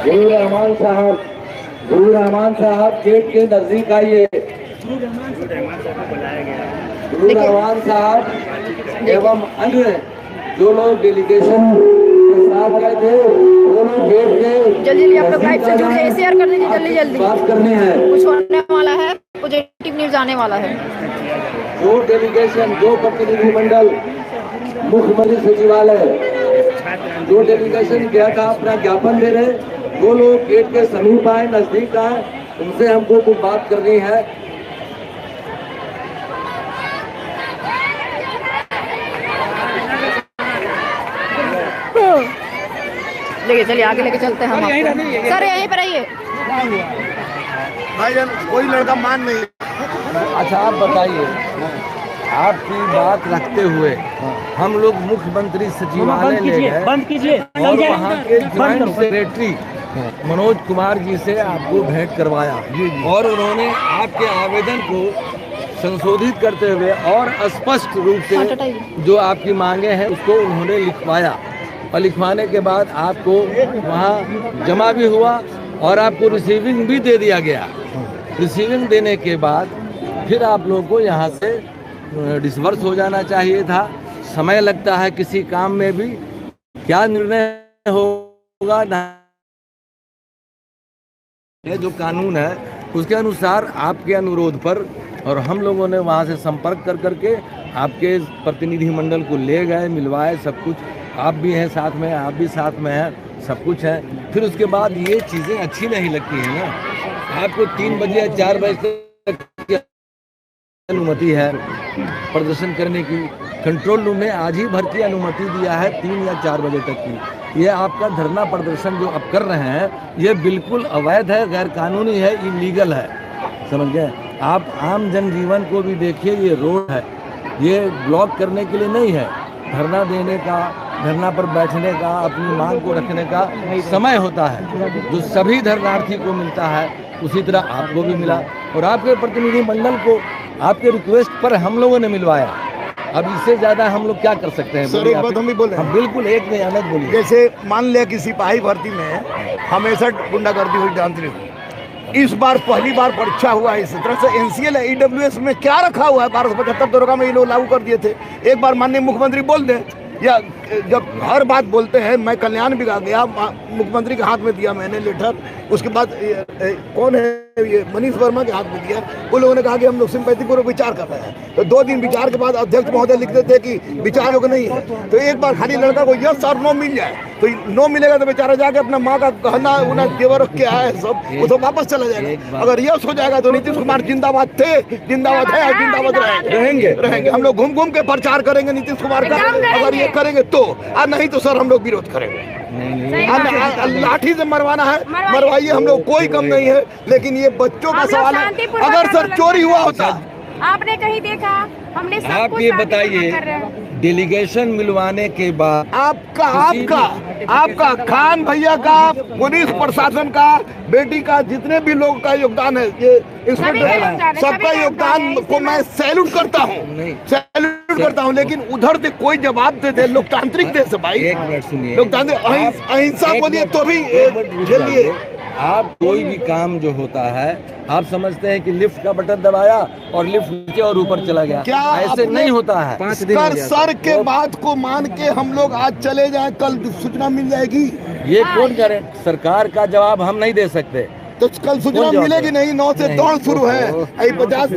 गुरु रहमान साहब गेट के नजदीक आइए। गुरु रहमान साहब एवं अन्य जो लोग डेलीगेशन के साथ गए थे वो लोग गेट के जल्दी आप लोग लाइव से जुड़ जाइए, शेयर कर दीजिए जल्दी बात करनी है। कुछ होने वाला है, पॉजिटिव न्यूज आने वाला है। जो डेलीगेशन, जो प्रतिनिधिमंडल मुख्यमंत्री सचिवालय जो डेलीगेशन गया था अपना ज्ञापन दे रहे, वो लोग गेट के समीप आए, नजदीक आए, उनसे हमको कुछ बात करनी है। लेके चलिए, आगे लेके चलते हैं हम आपको। सर यहीं पर आइए। भाईजान कोई लड़का मान नहीं। अच्छा आप बताइए, आपकी बात रखते हुए हम लोग मुख्यमंत्री सचिवालय ले गए और वहाँ के ज्वाइंट सेक्रेटरी मनोज कुमार जी से आपको भेंट करवाया और उन्होंने आपके आवेदन को संशोधित करते हुए और स्पष्ट रूप से जो आपकी मांगे हैं उसको उन्होंने लिखवाया और लिखवाने के बाद आपको वहाँ जमा भी हुआ और आपको रिसीविंग भी दे दिया गया। रिसीविंग देने के बाद फिर आप लोगों को यहाँ से डिसवर्स हो जाना चाहिए था। समय लगता है किसी काम में भी, क्या निर्णय होगा ना, जो कानून है उसके अनुसार आपके अनुरोध पर और हम लोगों ने वहाँ से संपर्क कर करके आपके प्रतिनिधिमंडल को ले गए, मिलवाए, सब कुछ। आप भी हैं साथ में, आप भी साथ में हैं, सब कुछ है। फिर उसके बाद ये चीज़ें अच्छी नहीं लगती हैं ना। आपको 3 बजे या 4 बजे तक की अनुमति है प्रदर्शन करने की। कंट्रोल रूम ने आज ही भर की अनुमति दिया है 3 या 4 बजे तक की। ये आपका धरना प्रदर्शन जो आप कर रहे हैं ये बिल्कुल अवैध है, गैर कानूनी है, इलीगल है, समझ गए। आप आम जनजीवन को भी देखिए, ये रोड है, ये ब्लॉक करने के लिए नहीं है। धरना देने का, धरना पर बैठने का, अपनी मांग को रखने का समय होता है जो सभी धरनार्थी को मिलता है, उसी तरह आपको भी मिला और आपके प्रतिनिधि मंडल को आपके रिक्वेस्ट पर हम लोगों ने मिलवाया। अब इससे ज्यादा हम लोग क्या कर सकते हैं? सर एक बात हम भी बोले, हम बिल्कुल एक नहीं, अलग बोलिए। जैसे मान लिया कि सिपाही भर्ती में हमेशा गुंडागर्दी हुई, जानते हो। इस बार पहली बार परीक्षा हुआ है इस तरह से। एनसीएल EWS में क्या रखा हुआ है? 1275 दरोगा में ये लोग लागू कर दिए थे। एक बार माननीय मुख्यमंत्री बोल दें, या जब हर बात बोलते हैं, मैं कल्याण भी आ गया, मुख्यमंत्री के हाथ में दिया मैंने लेटर, उसके बाद कौन है ये मनीष वर्मा के हाथ में दिया। वो लोगों ने कहा कि हम लोग सिंपैथी पूर्वक विचार कर रहे हैं। तो 2 दिन विचार के बाद अध्यक्ष महोदय लिख देते कि विचार योग्य नहीं है। तो एक बार खाली लड़का को यस और नो मिल जाए, तो नो मिलेगा तो बेचारा जाके अपना माँ का गहना उना जेवर रख के आया है सब, वो तो वापस चला जाएगा। अगर यस हो जाएगा तो नीतीश कुमार जिंदाबाद थे, जिंदाबाद है और जिंदाबाद रहेंगे। हम लोग घूम घूम के प्रचार करेंगे नीतीश कुमार का, अगर ये करेंगे तो, और नहीं तो सर हम लोग विरोध करेंगे। लाठी से मरवाना है मरवाइए, हम लोग कोई कम नहीं है, लेकिन ये बच्चों का सवाल है। अगर सर चोरी हुआ होता, आपने कहीं देखा? हमने सब आप कुछ ये बताइए, डेलीगेशन मिलवाने के बाद आपका खान भैया का, पुलिस प्रशासन का, बेटी का, जितने भी लोगों का योगदान है, ये इंस्पेक्टर सबका योगदान को मैं सैल्यूट करता हूँ, लेकिन उधर से कोई जवाब दे लोकतांत्रिक देश है भाई। एक मिनट सुनिए, लोकतांत्रिक अहिंसा बोलिए तो भी झेलिए। आप कोई भी काम जो होता है आप समझते हैं कि लिफ्ट का बटन दबाया और लिफ्ट नीचे और ऊपर चला गया, क्या ऐसे नहीं होता है। 5 दिन सर के बात को मान के हम लोग आज चले जाएं, कल सूचना मिल जाएगी। ये कौन करे? सरकार का जवाब हम नहीं दे सकते। तो कल सूचना मिलेगी नहीं। 9 से दौड़ शुरू है, 50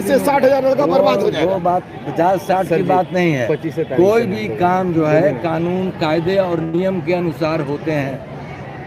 से 60 हजार लड़का बर्बाद हो जाएगा। वो बात 50-60 की बात नहीं है। कोई भी काम जो है कानून, कायदे और नियम के अनुसार होते हैं,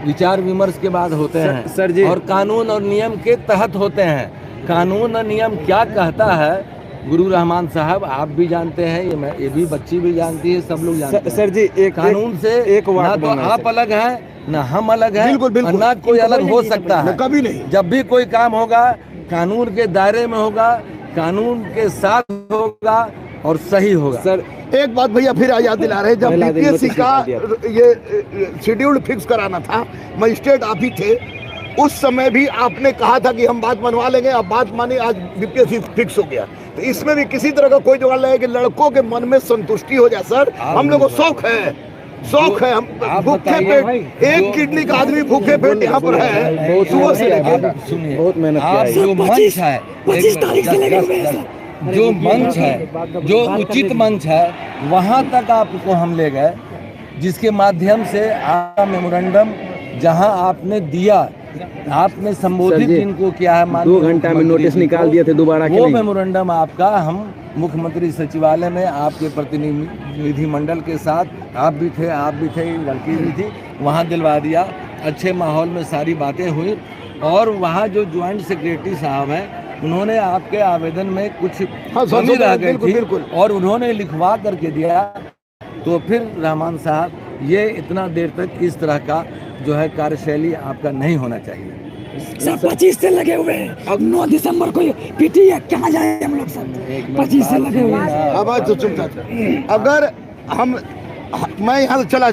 विचार विमर्श के बाद होते हैं सर जी, और कानून और नियम के तहत होते हैं। कानून और नियम क्या कहता है, गुरु रहमान साहब आप भी जानते हैं, ये भी बच्ची भी जानती है, सब लोग जानते हैं सर जी। एक कानून से ना तो आप अलग हैं ना हम अलग हैं, और ना कोई अलग हो सकता है कभी नहीं। जब भी कोई काम होगा कानून के दायरे में होगा, कानून के साथ होगा और सही होगा। सर एक बात भैया फिर याद दिला रहे, जब बीपीएससी का ये शेड्यूल फिक्स कराना था, मजिस्ट्रेट आप ही थे, उस समय भी आपने कहा था कि हम बात मनवा लेंगे। अब बात मानी, आज बीपीएससी फिक्स हो गया। तो इसमें भी किसी तरह का कोई जुगाड़ लगे कि लड़कों के मन में संतुष्टि हो जाए। सर हम लोग को शौक है, शौक है। हम आप भूखे बताइए, पेट, एक किडनी का आदमी भूखे पेट यहाँ पर है सुबह से लेकर। आप सुनिए, बहुत मेहनत किया आप है। जो मंच है, 25 तारीख से लगे हुए हैं, जो मंच है, जो उचित मंच है, वहाँ तक आपको हम ले गए, जिसके माध्यम से आपका मेमोरेंडम जहाँ आपने दिया, आपने संबोधित सर जी, इनको किया है, 2 घंटा में नोटिस निकाल दिए थे दोबारा के वो लिए। मेमोरेंडम आपका हम मुख्यमंत्री सचिवालय में आपके प्रतिनिधि मंडल के साथ, आप भी थे, लड़की भी थी, वहाँ दिलवा दिया। अच्छे माहौल में सारी बातें हुई और वहाँ जो ज्वाइंट सेक्रेटरी साहब हैं, उन्होंने आपके आवेदन में कुछ कमी रह गई थी और उन्होंने लिखवा करके दिया। तो फिर रहमान साहब, ये इतना देर तक इस तरह का जो है कार्यशैली आपका नहीं होना चाहिए। सर 25 से लगे हुए हैं, अब 9 दिसंबर को पीटी है, कहाँ जाए हम लोग सब? 25 से लगे हुए हैं। अब आज तो चुप अगर मैं यहाँ से चला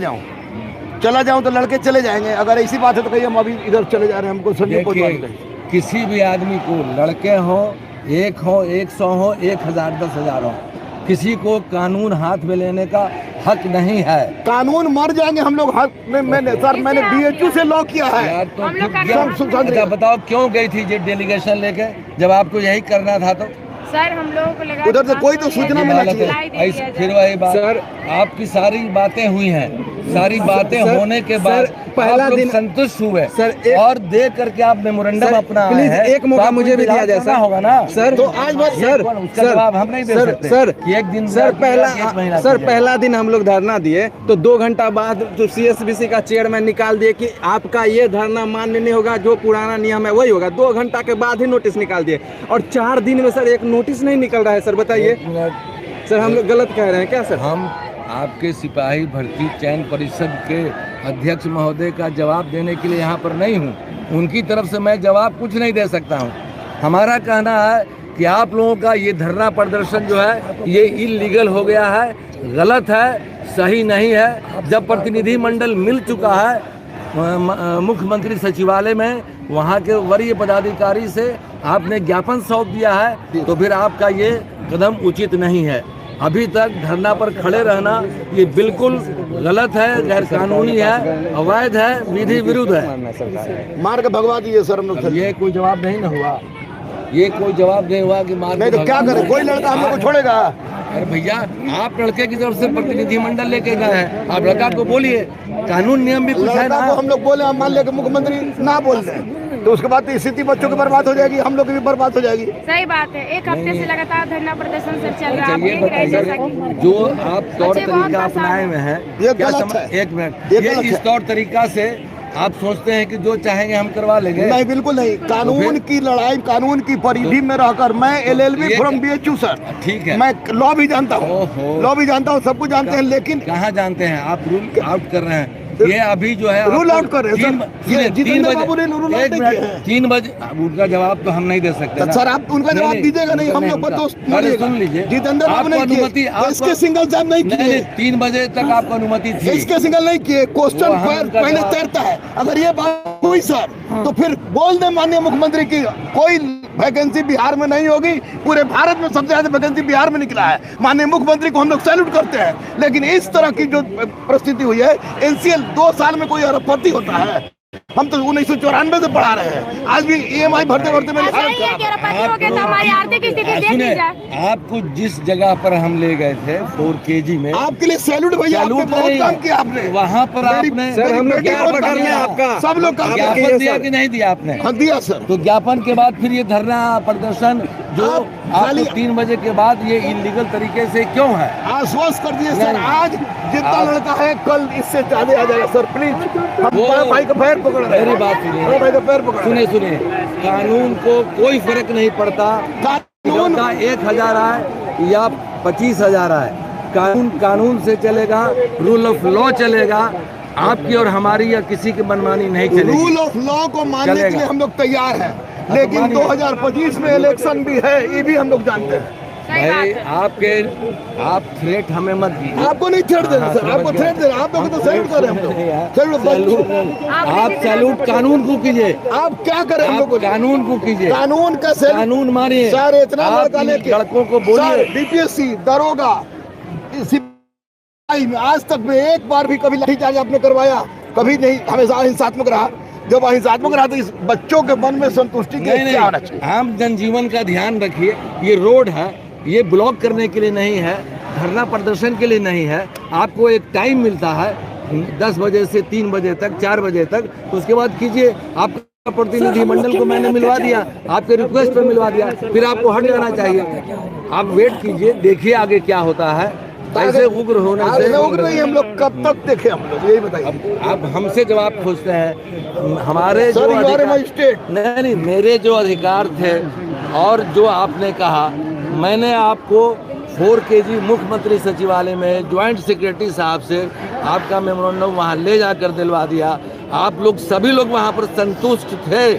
जाऊँ तो लड़के चले जाएंगे। अगर ऐसी बात है तो कहिए हम अभी इधर चले जा रहे हैं, हमको संजय देखिए, किसी भी आदमी को, लड़के हो, 1 हो, 100 हो, 1000, 10,000 हो, किसी को कानून हाथ में लेने का हक नहीं है। कानून मर जाएंगे हम लोग हाथ में। मैंने BHU से लॉ किया है। यार तो हम लोग का अच्छा बताओ, क्यों गई थी ये डेलीगेशन लेके, जब आपको यही करना था? तो सर हम लोगों को लगा उधर से कोई तो सूचना मिलना चाहिए। ऐसे फिर वही बात, सर, आपकी सारी बातें हुई हैं, सारी बातें होने के बाद पहला आप लोग दिन संतुष्ट हुए सर, और दे करके आप मेमोरेंडम अपना आए प्लीज हैं, एक मौका तो मुझे भी दिया जाए सर। होगा ना सर तो आज बस सर, उसका जवाब हम नहीं दे सकते सर, कि एक दिन सर एक महीना सर की पहला दिन हम लोग धरना दिए तो 2 घंटा बाद तो CSBC का चेयरमैन निकाल दिए कि आपका ये धरना मान्य नहीं होगा, जो पुराना नियम है वही होगा। 2 घंटा के बाद ही नोटिस निकाल दिए और 4 दिन में सर एक नोटिस नहीं निकल रहा है। सर बताइए, सर हम लोग गलत कह रहे हैं क्या सर? हम आपके सिपाही भर्ती चयन परिषद के अध्यक्ष महोदय का जवाब देने के लिए यहाँ पर नहीं हूँ। उनकी तरफ से मैं जवाब कुछ नहीं दे सकता हूँ। हमारा कहना है कि आप लोगों का ये धरना प्रदर्शन जो है ये इलीगल हो गया है, गलत है, सही नहीं है। जब प्रतिनिधि मंडल मिल चुका है मुख्यमंत्री सचिवालय में, वहाँ के वरीय पदाधिकारी से आपने ज्ञापन सौंप दिया है, तो फिर आपका ये कदम उचित नहीं है। अभी तक धरना पर खड़े रहना ये बिल्कुल गलत है, गैर कानूनी है, अवैध है, विधि विरुद्ध है। मार के भगवा दिए सर हम लोग। ये कोई जवाब नहीं ना हुआ, ये कोई जवाब नहीं हुआ कि मार नहीं तो क्या करें? कोई लड़का हम लोग को छोड़ेगा? अरे भैया, आप लड़के की तरफ से प्रतिनिधि मंडल लेके गए हैं, आप लड़का को बोलिए, कानून नियम भी कुछ है ना। लड़का को हम लोग बोले, हम मान लिया कि मुख्यमंत्री ना बोल रहे तो उसके बाद तो स्थिति बच्चों की बर्बाद हो जाएगी, हम लोग की भी बर्बाद हो जाएगी। सही बात है। 1 हफ्ते से लगातार धरना प्रदर्शन सर चल रहा ये है। बताइए, जो आप तौर तरीका अपनाए हुए हैं, ये क्या गलत है। 1 मिनट, ये ये गलत इस है। तौर तरीका से आप सोचते हैं कि जो चाहेंगे हम करवा लेंगे? नहीं, बिल्कुल नहीं। कानून की लड़ाई, कानून की परिधि में रहकर मैं LLB फ्रॉम BHU सर, ठीक है, मैं लॉ भी जानता हूँ, ओहो। लॉ भी जानता हूँ, सब कुछ जानते हैं, लेकिन कहाँ जानते हैं आप? रूल आउट कर रहे हैं। ये अभी जो है रूल आउट कर रहे हैं सर। ये 3 जितेंद्र बजे, बाबू ने रूल आउट 1 नहीं मिनट, किया है। 3 बजे। अब उनका जवाब तो हम नहीं दे सकते ना। सर आप उनका जवाब दीजिएगा नहीं, हम लोग पर दोस्त अरे सुन लीजिए, जितेंद्र बाबू आपको ने अनुमति, किए, इसके सिंगल जाम नहीं किए, 3 बजे तक आपको अनुमति थी। इसके सिंगल नहीं किए। क्वेश्चन वो हम पहले जवाब- तैरता है। अगर ये बात हुई सर तो फिर बोल दे माननीय मुख्यमंत्री की कोई वैकेंसी बिहार में नहीं होगी। पूरे भारत में सबसे ज्यादा वैकेंसी बिहार में निकला है। माननीय मुख्यमंत्री को हम लोग सैल्यूट करते हैं, लेकिन इस तरह की जो परिस्थिति हुई है, NCL 2 साल में कोई अरबपति होता है। हम तो 1994 से पढ़ा रहे हैं, आज भी EMI भरते भरते मेरी ऐसा हालत ही है खराब कि है। अरबपति हो गया तो हमारी आर्थिक स्थिति देख सुने, लीजिए। आपको जिस जगह पर हम ले गए थे 4 KG में, आपके लिए सैल्यूट भैया, आपने सैल्यूट बहुत नहीं, काम किया आपने। वहाँ पर मेरी- आपने सर हम लोग बेटी क्या बहुत पकड़ काम लें किया। आपका? सब लोग काम क्या किए ज्ञापन दिया सर। कि नहीं दिया आपने? हाँ दिया सर। तो ज्ञापन के बाद फिर ये धरना प्रदर्शन जो आप आपको खाली- 3 बजे के बाद ये इलीगल तरीके से क्यों है? आश्वस्त कर दिए सर। नहीं। आज जितना लड़का है कल इससे ज्यादा आ जाएगा सर, प्लीज। हम वो- बड़े भाई का पैर पकड़ रहे हैं। मेरी बात सुनिए। बड़े भाई का पैर पकड़ रहे हैं। सुने, कानून को कोई फर्क नहीं पड़ता, कानून लड़का 1000 आए या 25,000 आए, कानून से चलेगा, रूल ऑफ लॉ चलेगा। आपकी और हमारी या किसी की मनमानी नहीं चलेगी। रूल ऑफ लॉ को मानने के चलेगा। लिए हम लोग तैयार हैं, लेकिन मानिए। 2025 में इलेक्शन भी है, ये भी हम लोग जानते हैं। सही भाई बात है। आप थ्रेट हमें मत दीजिए। आपको नहीं छेड़ देना हाँ, सर, आपको समझ गया। छेड़ देना। आप लोग तो सैल्यूट कर रहे हैं हम लोग। सैल्यूट आप सैल्यूट कानून को कीजिए, आप क्या करें हम लोग आप को? कानून को कीजिए, कानून का सैल्यूट कानून मानिए। सर। इतना आप लड़का लेके लड़कों को बोलिए, सर, DPSC, दरोगा, आज तक में एक बार भी कभी लाठीचार्ज आपने करवाया? कभी नहीं, हमेशा अहिंसात्मक रहा। जब अहिंसात्मक रहा तो इस बच्चों के मन में संतुष्टि के क्या होना चाहिए? आम जनजीवन का ध्यान रखिए। ये रोड है, ये ब्लॉक करने के लिए नहीं है, धरना प्रदर्शन के लिए नहीं है। आपको एक टाइम मिलता है 10 बजे से 3 बजे तक, 4 बजे तक, उसके बाद कीजिए। आपका प्रतिनिधि मंडल को मैंने मिलवा दिया, आपके रिक्वेस्ट पर मिलवा दिया, फिर आपको हट जाना चाहिए। आप वेट कीजिए, देखिए आगे क्या होता है। ऐसे उग्र होने से उग्र नहीं, हम लोग कब तक देखें? हम लोग यही बताइए। आप हमसे जवाब पूछते हैं, हमारे जो स्टेट नहीं, मेरे जो अधिकार थे और जो आपने कहा, मैंने आपको 4 kg मुख्यमंत्री सचिवालय में ज्वाइंट सेक्रेटरी साहब से आपका मेमोरेंडम वहाँ ले जाकर दिलवा दिया। आप लोग सभी लोग वहाँ पर संतुष्ट थे,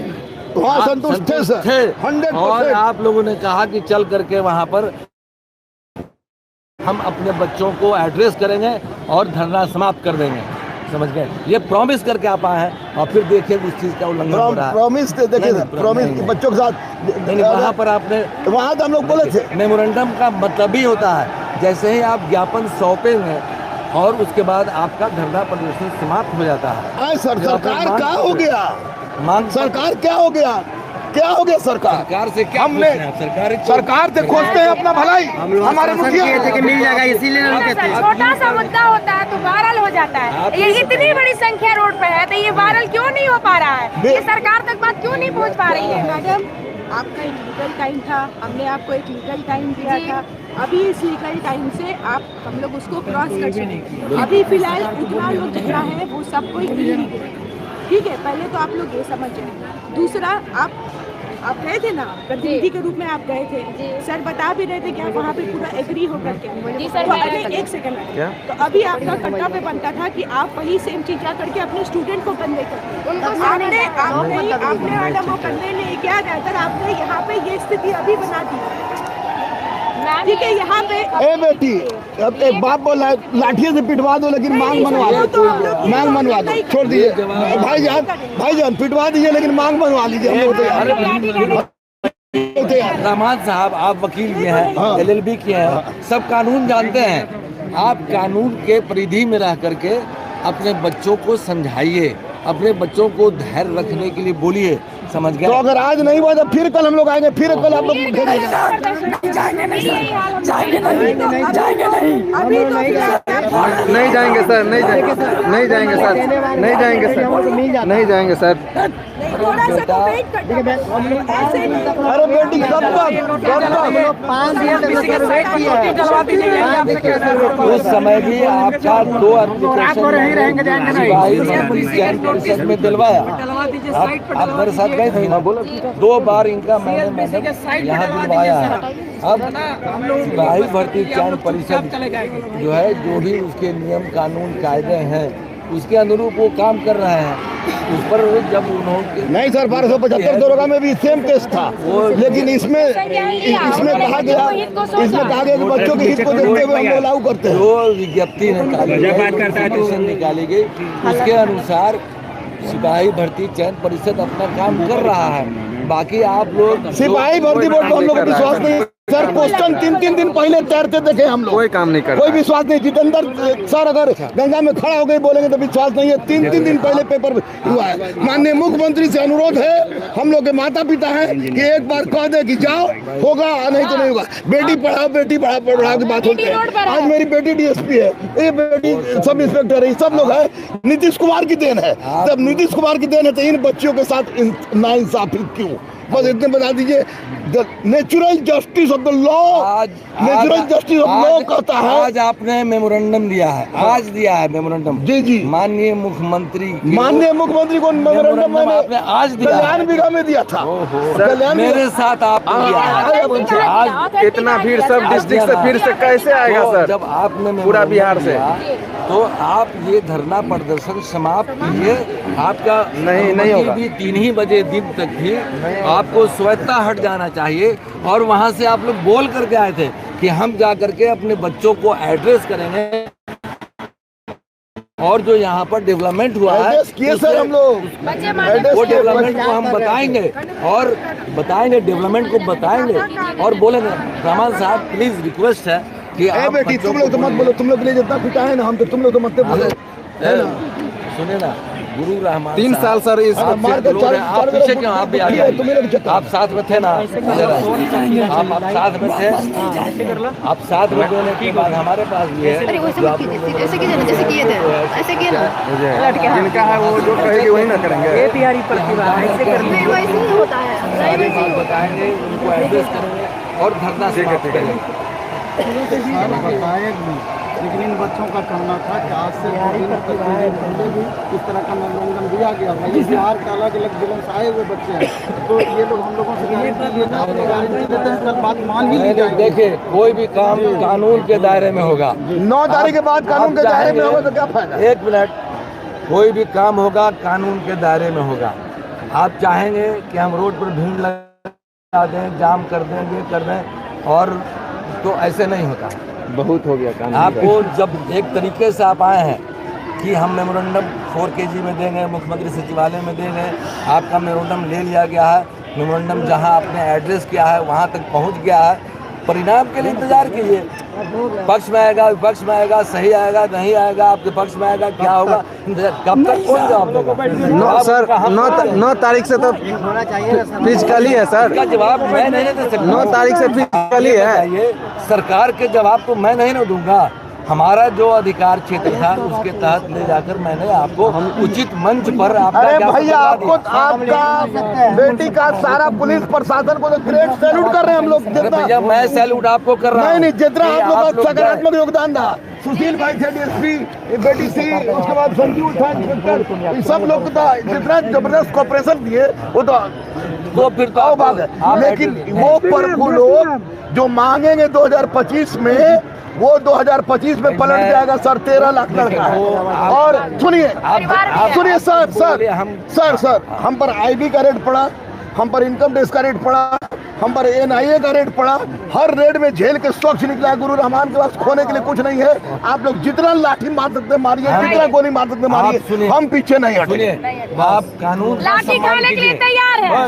वहाँ संतुष्ट थे सर, 100%। और आप लोगों ने कहा कि चल करके वहाँ पर हम अपने बच्चों को एड्रेस करेंगे और धरना समाप्त कर देंगे। समझ गए? ये प्रॉमिस करके आप आए हैं और फिर देखिए उस चीज का उल्लंघन हो रहा है। प्रॉमिस देखिए, प्रॉमिस बच्चों के साथ वहाँ पर आपने, वहाँ तो हम लोग बोले थे। मेमोरेंडम का मतलब ही होता है जैसे ही आप ज्ञापन सौंपेंगे और उसके बाद आपका धरना प्रदर्शन समाप्त हो जाता है। सरकार क्या हो गया? मांग सरकार क्या हो गया? क्या हो गया सरकार से? क्या हमने सरकार से खोजते हैं अपना भलाई। हमारे मुखिया मिल जाएगा, इसीलिए छोटा सा मुद्दा होता है तो वायरल हो जाता है। ये इतनी बड़ी संख्या रोड पे है तो ये वायरल क्यों नहीं हो पा रहा है? ये सरकार तक बात क्यों नहीं पहुंच पा रही है? मैडम, आपका एक लीगल टाइम था, हमने आपको एक लीगल टाइम दिया था। अभी इस लीगल टाइम से आप हम लोग उसको क्रॉस कर चुके। अभी फिलहाल उतना लोग जितना है वो सब कोई मिल नहीं गए। ठीक है, पहले तो आप लोग ये समझ जाए। दूसरा, आप गए थे ना, प्रतिनिधि के रूप में आप गए थे। सर बता भी रहे थे कि आप वहाँ पे पूरा एग्री होकर के। तो अभी एक सेकंड, तो अभी आपका कर्तव्य बनता था कि आप वही सेम चीज जा करके अपने स्टूडेंट को कन्वे करते। आपने मैडम वो कन्वे नहीं किया जाकर आपने यहाँ पे ये स्थिति अभी बना दी। ठीक है, यहाँ पे ए बेटी, अब एक बाप बोला लाठियों से पिटवा दो लेकिन मांग मनवा दो, मांग मनवा दो, छोड़ दीजिए भाईजान पिटवा दीजिए लेकिन मांग मनवा लीजिए। रहमान साहब, आप वकील भी हैं, LLB किए हैं, सब कानून जानते हैं। आप कानून के परिधि में रह करके अपने बच्चों को समझाइए, अपने बच्चों को धैर्य रखने के लिए बोलिए। समझ गए? तो अगर आज नहीं हुआ तो फिर कल हम लोग आएंगे, फिर कल आप लोग नहीं जाएंगे सर, नहीं जाएंगे सर, नहीं जाएंगे सर, नहीं जाएंगे सर, नहीं जाएंगे सर। अरे बेटी उस समय भी आपका 2 एप्लीकेशन में दिलवाया। आप मेरे साथ गए थे ना, 2 बार इनका मैंने यहाँ दिलवाया है। अब सिपाही भर्ती चयन परिषद जो है, जो भी उसके नियम कानून कायदे हैं उसके अनुरूप वो काम कर रहे हैं। उस पर जब उन्होंने नहीं सर, 1275 दरोगा में भी सेम केस था, लेकिन इसमें कहा गया कि बच्चों के हित को देखते हुए हम लोग लागू करते हैं। जो विज्ञप्ति निकाली गई उसके अनुसार सिपाही भर्ती चयन परिषद अपना काम कर रहा है। बाकी आप लोग सिपाही भर्ती बोर्ड को हम लोग को विश्वास नहीं सर। क्वेश्चन 3-3 दिन पहले तैरते देखे हम लोग, कोई काम नहीं करता, कोई विश्वास नहीं। जितेंद्र सर अगर गंगा में खड़ा हो गए बोलेंगे तो विश्वास नहीं है। 3-3 दिन पहले पेपर हुआ है। माननीय मुख्यमंत्री से अनुरोध है, हम लोग के माता पिता हैं, कि एक बार कह दे कि जाओ, होगा नहीं तो नहीं होगा। बेटी पढ़ाओ की बात होती है। आज मेरी बेटी DSP है, ये बेटी सब इंस्पेक्टर है, सब लोग है। नीतीश कुमार की देन है। जब नीतीश कुमार की देन है तो इन बच्चों के साथ नाइंसाफी क्यों? बस इतने बता दीजिए। Natural justice of the law, natural justice of law कहता है। आज आपने मेमोरेंडम दिया है, आज दिया है मेमोरेंडम। जी माननीय मुख्यमंत्री को मेमोरेंडम मैंने आज दिया, कल्याण बिघा में दिया था। मेरे साथ आप आज इतना भीड़ सब डिस्ट्रिक्ट से फिर से कैसे आएगा सर? जब आपने पूरा बिहार से, तो आप ये धरना प्रदर्शन समाप्त कीजिए। आपका नहीं होगा। 3 बजे दिन तक भी आपको स्वतः हट जाना चाहिए। और वहाँ से आप लोग बोल करके आए थे कि हम जा करके अपने बच्चों को एड्रेस करेंगे और जो यहाँ पर डेवलपमेंट हुआ है सर हम लोग वो डेवलपमेंट को हम बताएंगे डेवलपमेंट को बताएंगे और बोलेंगे। रहमान साहब प्लीज रिक्वेस्ट है कि ए आप बेटी बच्चों तुम लोग तो को मत बोलो, तुम लोग के लिए जितना पिटा है ना हम तो तुम लोग तो मत बोलो, है ना? सुने ना, गुरु रहमान 3 साल सर इस आप मार के लोग हैं, आप पीछे क्यों, आप भी आगे आइए। आप साथ में थे ना, आप साथ में थे, आप साथ में होने के बाद हमारे पास भी है। अरे वैसे मत कीजिए, ऐसे कीजिए ना, जैसे किए थे ऐसे किए ना। जिनका है वो जो कहेगी वही ना करेंगे। नहीं वैसे ही होता है, नहीं वैसे ही होता है। बताएंगे, उनको एड्रेस करेंगे और धरना समाप्त करेंगे। लेकिन इन बच्चों का कहना था कि आज से 2 दिन पहले भी इस तरह का मेमोरेंडम दिया गया था। ये बिहार के अलग अलग जिलों से आए हुए बच्चे हैं, तो ये लोग हम लोगों से गारंटी देते हैं, कल बात मान ही नहीं जाएगी। देखिए, कोई भी काम कानून के दायरे में होगा। 9 तारीख के बाद कानून के दायरे में होगा तो क्या फायदा? एक मिनट, कोई भी काम होगा कानून के दायरे में होगा। आप चाहेंगे कि हम रोड पर भीड़ लगा दें, जाम कर दें, ये कर दें, और तो ऐसे नहीं होता। बहुत हो गया काम। आपको जब एक तरीके से आप आए हैं कि हम मेमोरेंडम 4 kg में देंगे, मुख्यमंत्री सचिवालय में देंगे, आपका मेमोरेंडम ले लिया गया है, मेमोरेंडम जहां आपने एड्रेस किया है वहां तक पहुंच गया है, परिणाम के लिए इंतजार कीजिए। पक्ष में आएगा, विपक्ष में आएगा, सही आएगा, नहीं आएगा, आपके पक्ष में आएगा, क्या होगा, कब तक कौन जवाब देगा? 9 सर 9 तारीख से तो फिजिकली है सर। इसका जवाब मैं नहीं दे सकता। 9 तारीख से फिजिकली है। ये सरकार के जवाब तो मैं नहीं ना दूंगा। हमारा जो अधिकार क्षेत्र था उसके तहत ले जाकर मैंने आपको उचित मंच पर आपका अरे ज्ञापन भैया, दिलवा आपको दिया। आपका बेटी का सारा पुलिस प्रशासन को तो ग्रेट सैल्यूट कर रहे हैं हम लोग। अरे जितना भैया, मैं सैल्यूट आपको कर रहा हूँ। नहीं जितना कि आप लोग का जाए। सकारात्मक योगदान था, सुशील भाई थे डीएसपी, बेटी सी, उसके बाद संजीव था इंस्पेक्टर, ये सब लोग तो जितना जबरदस्त कॉपरेशन दिए वो तो फिर तो आओ आप- बात है। आप लेकिन बैठिए। वो प्रभु लोग जो मांगेंगे 2025 में, वो 2025 में पलट जाएगा सर। 13 लाख लड़का है। और सुनिए सुनिए सर सर हम पर आईबी का रेट पड़ा, हम पर इनकम टैक्स का रेट पड़ा, हम पर एनआईए का रेट पड़ा, हर रेट में झेल के स्वच्छ निकला है। गुरु रहमान के पास खोने के लिए कुछ नहीं है। आप लोग जितना लाठी मार सकते मारिए, जितना गोली मार सकते मारिए, हम पीछे नहीं हटेंगे। सुनिए, आप कानून का लाठी सम्मान खाने के लिए कीजिए। तैयार है।